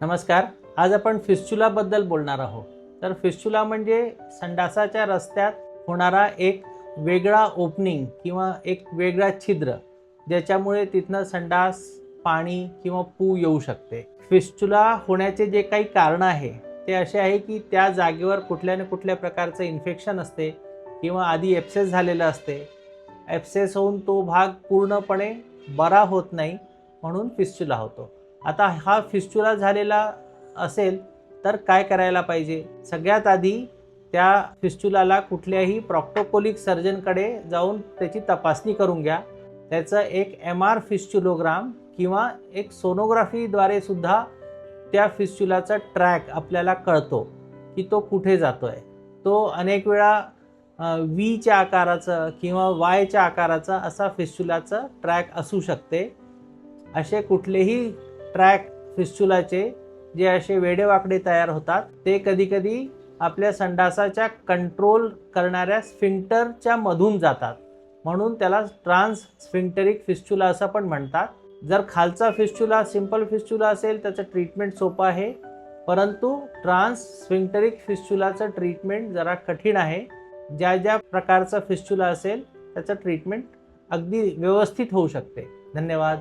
नमस्कार. आज आपण फिस्चुलाबद्दल बोलणार आहोत. तर फिस्चुला म्हणजे संडासाच्या रस्त्यात होणारा एक वेगळा ओपनिंग किंवा एक वेगळा छिद्र, ज्याच्यामुळे तिथनं संडास, पाणी किंवा पू येऊ शकते. फिस्चुला होण्याचे जे काही कारण आहे ते असे आहे की त्या जागेवर कुठल्या ना कुठल्या प्रकारचं इन्फेक्शन असते किंवा आधी एप्सेस झालेलं असते. एप्सेस होऊन तो भाग पूर्णपणे बरा होत नाही, म्हणून फिस्चुला होतो. आता हा फिस्चुला झालेला असेल तर काय करायला पाहिजे? सगळ्यात आधी त्या फिस्चुलाला कुठल्याही प्रॉक्टोकोलिक सर्जनकडे जाऊन त्याची तपासणी करून घ्या. त्याचं एक MR फिस्चुलोग्राम किंवा एक सोनोग्राफीद्वारे सुद्धा त्या फिस्चुलाचा ट्रॅक आपल्याला कळतो की तो कुठे जातो आहे. तो अनेक वेळा व्हीच्या आकाराचं किंवा वायच्या आकाराचा असा फिस्चुलाचा ट्रॅक असू शकते. असे कुठलेही ट्रॅक फिस्चुलाचे जे असे वेडेवाकडे तयार होतात ते कधीकधी आपल्या संडासाच्या कंट्रोल करणाऱ्या स्फिंक्टरच्या मधून जातात, म्हणून त्याला ट्रान्स स्फिंक्टरिक फिस्चुला असं पण म्हणतात. जर खालचा फिस्चुला सिंपल फिस्चुला असेल त्याचं ट्रीटमेंट सोपं आहे, परंतु ट्रान्स स्फिंक्टरिक फिस्चुलाचं ट्रीटमेंट जरा कठीण आहे. ज्या प्रकारचा फिस्चुला असेल त्याचं ट्रीटमेंट अगदी व्यवस्थित होऊ शकते. धन्यवाद.